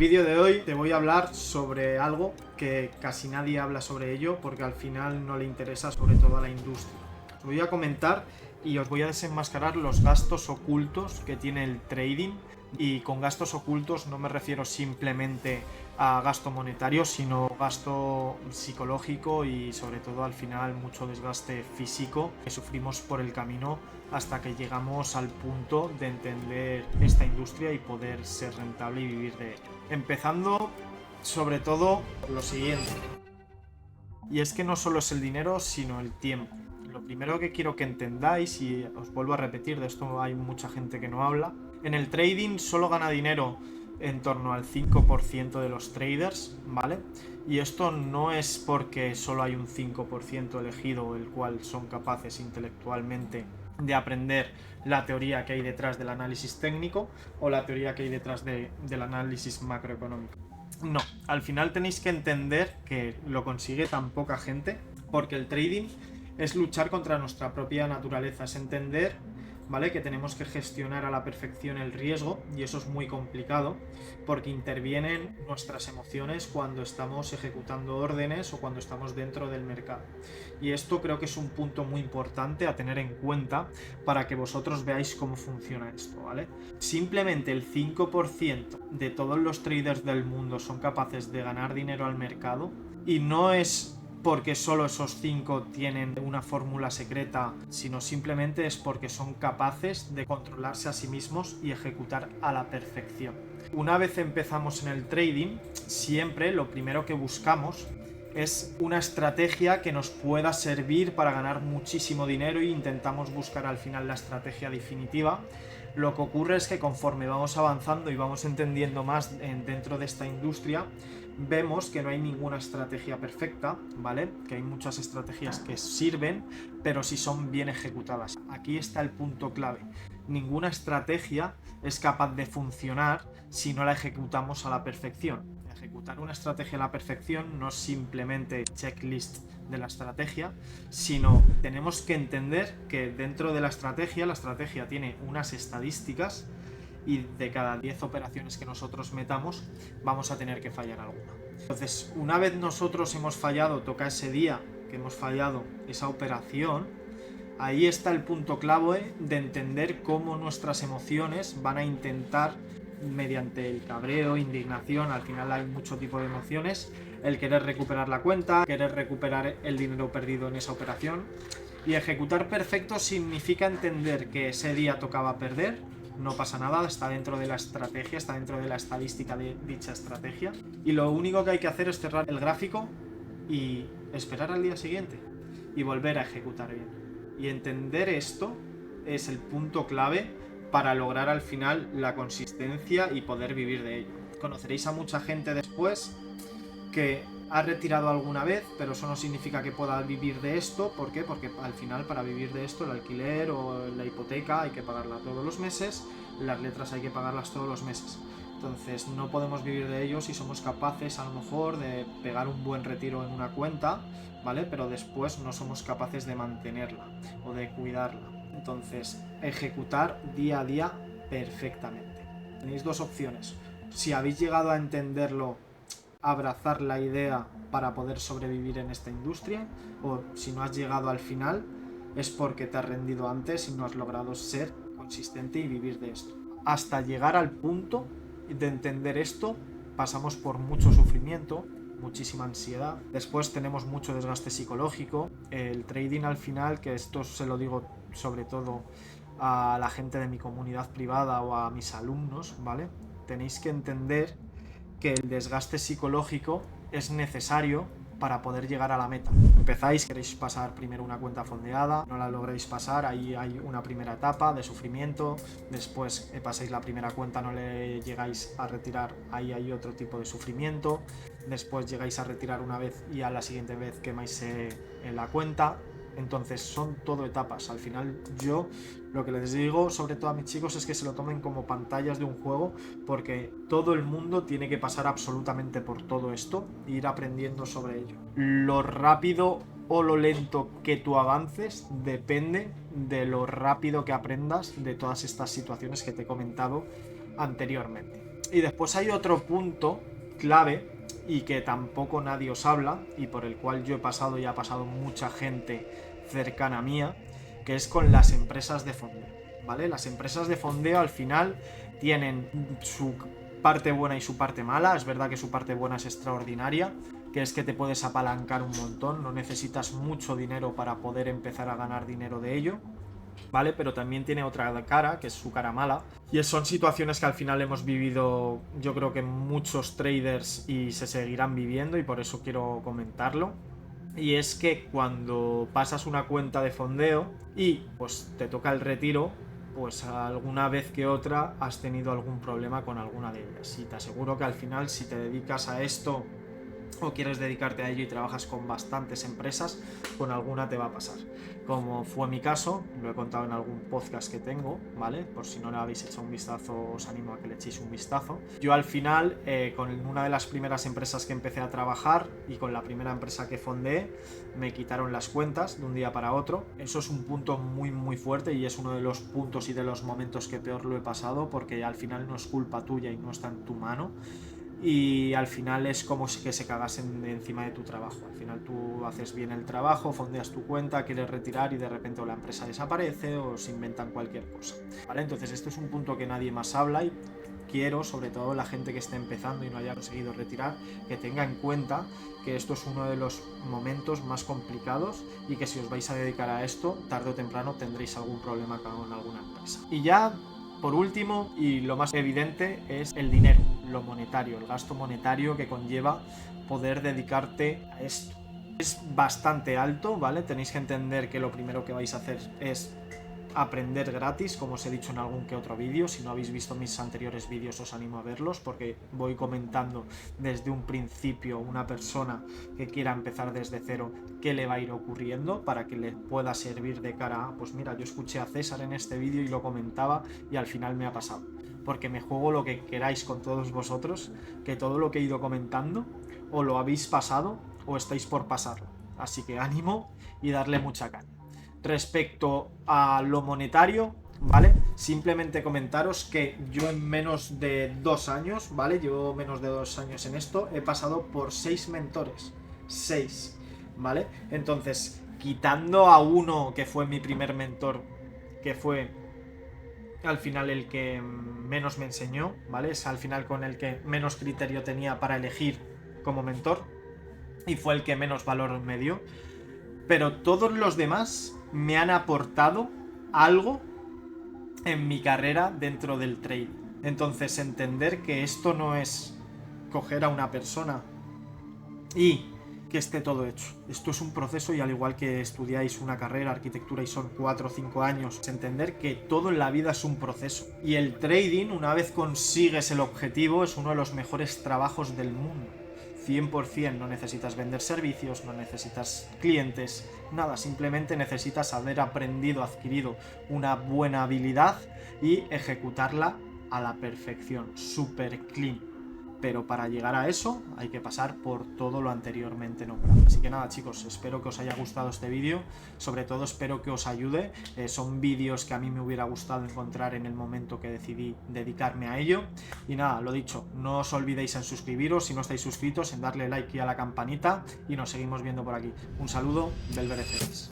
vídeo de hoy te voy a hablar sobre algo que casi nadie habla sobre ello porque al final no le interesa sobre todo a la industria. Os voy a comentar y os voy a desenmascarar los gastos ocultos que tiene el trading, y con gastos ocultos no me refiero simplemente a gasto monetario, sino gasto psicológico y sobre todo al final mucho desgaste físico que sufrimos por el camino hasta que llegamos al punto de entender esta industria y poder ser rentable y vivir de ello. Empezando sobre todo por lo siguiente, y es que no solo es el dinero sino el tiempo. Lo primero que quiero que entendáis, y os vuelvo a repetir, de esto hay mucha gente que no habla, en el trading solo gana dinero en torno al 5% de los traders, ¿vale? Y esto no es porque solo hay un 5% elegido, el cual son capaces intelectualmente de aprender la teoría que hay detrás del análisis técnico o la teoría que hay detrás del análisis macroeconómico. No, al final tenéis que entender que lo consigue tan poca gente porque el trading es luchar contra nuestra propia naturaleza, es entender, ¿vale?, que tenemos que gestionar a la perfección el riesgo, y eso es muy complicado porque intervienen nuestras emociones cuando estamos ejecutando órdenes o cuando estamos dentro del mercado. Y esto creo que es un punto muy importante a tener en cuenta para que vosotros veáis cómo funciona esto, ¿vale? Simplemente el 5% de todos los traders del mundo son capaces de ganar dinero al mercado, y no es porque solo esos 5 tienen una fórmula secreta, sino simplemente es porque son capaces de controlarse a sí mismos y ejecutar a la perfección. Una vez empezamos en el trading, siempre lo primero que buscamos es una estrategia que nos pueda servir para ganar muchísimo dinero e intentamos buscar al final la estrategia definitiva. Lo que ocurre es que conforme vamos avanzando y vamos entendiendo más dentro de esta industria, vemos que no hay ninguna estrategia perfecta, ¿vale? Que hay muchas estrategias que sirven, pero si son bien ejecutadas. Aquí está el punto clave. Ninguna estrategia es capaz de funcionar si no la ejecutamos a la perfección. Ejecutar una estrategia a la perfección no es simplemente checklist de la estrategia, sino tenemos que entender que dentro de la estrategia tiene unas estadísticas, y de cada 10 operaciones que nosotros metamos vamos a tener que fallar alguna. Entonces, una vez nosotros hemos fallado, toca ese día que hemos fallado esa operación, ahí está el punto clave de entender cómo nuestras emociones van a intentar, mediante el cabreo, indignación, al final hay mucho tipo de emociones, el querer recuperar la cuenta, querer recuperar el dinero perdido en esa operación. Y ejecutar perfecto significa entender que ese día tocaba perder, no pasa nada, está dentro de la estrategia, está dentro de la estadística de dicha estrategia, y lo único que hay que hacer es cerrar el gráfico y esperar al día siguiente y volver a ejecutar bien. Y entender esto es el punto clave para lograr al final la consistencia y poder vivir de ello. Conoceréis a mucha gente después que ha retirado alguna vez, pero eso no significa que pueda vivir de esto. ¿Por qué? Porque al final, para vivir de esto, el alquiler o la hipoteca hay que pagarla todos los meses, las letras hay que pagarlas todos los meses. Entonces no podemos vivir de ello si somos capaces a lo mejor de pegar un buen retiro en una cuenta, ¿vale? Pero después no somos capaces de mantenerla o de cuidarla. Entonces, ejecutar día a día perfectamente. Tenéis dos opciones. Si habéis llegado a entenderlo, abrazar la idea para poder sobrevivir en esta industria, o si no has llegado al final es porque te has rendido antes y no has logrado ser consistente y vivir de esto. Hasta llegar al punto de entender esto pasamos por mucho sufrimiento, muchísima ansiedad, después tenemos mucho desgaste psicológico. El trading al final, que esto se lo digo sobre todo a la gente de mi comunidad privada o a mis alumnos, ¿vale? Tenéis que entender que el desgaste psicológico es necesario para poder llegar a la meta. Empezáis, queréis pasar primero una cuenta fondeada, no la logréis pasar, ahí hay una primera etapa de sufrimiento, después pasáis la primera cuenta, no le llegáis a retirar, ahí hay otro tipo de sufrimiento, después llegáis a retirar una vez y a la siguiente vez quemáis la cuenta. Entonces son todo etapas. Al final yo lo que les digo sobre todo a mis chicos es que se lo tomen como pantallas de un juego, porque todo el mundo tiene que pasar absolutamente por todo esto e ir aprendiendo sobre ello. Lo rápido o lo lento que tú avances depende de lo rápido que aprendas de todas estas situaciones que te he comentado anteriormente. Y después hay otro punto clave y que tampoco nadie os habla y por el cual yo he pasado y ha pasado mucha gente cercana mía, que es con las empresas de fondeo, ¿vale? Las empresas de fondeo al final tienen su parte buena y su parte mala. Es verdad que su parte buena es extraordinaria, que es que te puedes apalancar un montón, no necesitas mucho dinero para poder empezar a ganar dinero de ello, ¿vale? Pero también tiene otra cara, que es su cara mala. Y son situaciones que al final hemos vivido, yo creo que muchos traders y se seguirán viviendo, y por eso quiero comentarlo. Y es que cuando pasas una cuenta de fondeo y pues te toca el retiro, pues alguna vez que otra has tenido algún problema con alguna de ellas. Y te aseguro que al final, si te dedicas a esto o quieres dedicarte a ello y trabajas con bastantes empresas, con alguna te va a pasar. Como fue mi caso, lo he contado en algún podcast que tengo, ¿vale? Por si no le habéis hecho un vistazo, os animo a que le echéis un vistazo. Yo al final, con una de las primeras empresas que empecé a trabajar y con la primera empresa que fondeé, me quitaron las cuentas de un día para otro. Eso es un punto muy fuerte y es uno de los puntos y de los momentos que peor lo he pasado, porque al final no es culpa tuya y no está en tu mano. Y al final es como si que se cagasen encima de tu trabajo. Al final tú haces bien el trabajo, fondeas tu cuenta, quieres retirar y de repente o la empresa desaparece o se inventan cualquier cosa, ¿vale? Entonces esto es un punto que nadie más habla y quiero, sobre todo la gente que esté empezando y no haya conseguido retirar, que tenga en cuenta que esto es uno de los momentos más complicados y que si os vais a dedicar a esto, tarde o temprano tendréis algún problema con alguna empresa. Y ya, por último, y lo más evidente, es el dinero, lo monetario, el gasto monetario que conlleva poder dedicarte a esto. Es bastante alto, ¿vale? Tenéis que entender que lo primero que vais a hacer es aprender gratis, como os he dicho en algún que otro vídeo. Si no habéis visto mis anteriores vídeos, os animo a verlos, porque voy comentando desde un principio una persona que quiera empezar desde cero qué le va a ir ocurriendo para que le pueda servir de cara a, pues mira, yo escuché a César en este vídeo y lo comentaba y al final me ha pasado. Porque me juego lo que queráis con todos vosotros, que todo lo que he ido comentando o lo habéis pasado o estáis por pasarlo. Así que ánimo y darle mucha caña. Respecto a lo monetario, ¿vale? Simplemente comentaros que yo en menos de 2 años, ¿vale? Llevo menos de 2 años en esto, he pasado por 6 mentores. 6, ¿vale? Entonces, quitando a uno que fue mi primer mentor, que fue al final el que menos me enseñó, ¿vale? Es al final con el que menos criterio tenía para elegir como mentor y fue el que menos valor me dio. Pero todos los demás me han aportado algo en mi carrera dentro del trading. Entonces, entender que esto no es coger a una persona y que esté todo hecho. Esto es un proceso y al igual que estudiáis una carrera, arquitectura, y son 4 o 5 años, entender que todo en la vida es un proceso. Y el trading, una vez consigues el objetivo, es uno de los mejores trabajos del mundo. 100%, no necesitas vender servicios, no necesitas clientes, nada, simplemente necesitas haber aprendido, adquirido una buena habilidad y ejecutarla a la perfección, super clean. Pero para llegar a eso hay que pasar por todo lo anteriormente nombrado. Así que nada, chicos, espero que os haya gustado este vídeo. Sobre todo espero que os ayude. Son vídeos que a mí me hubiera gustado encontrar en el momento que decidí dedicarme a ello. Y nada, lo dicho, no os olvidéis en suscribiros si no estáis suscritos, en darle like y a la campanita. Y nos seguimos viendo por aquí. Un saludo del BRCS.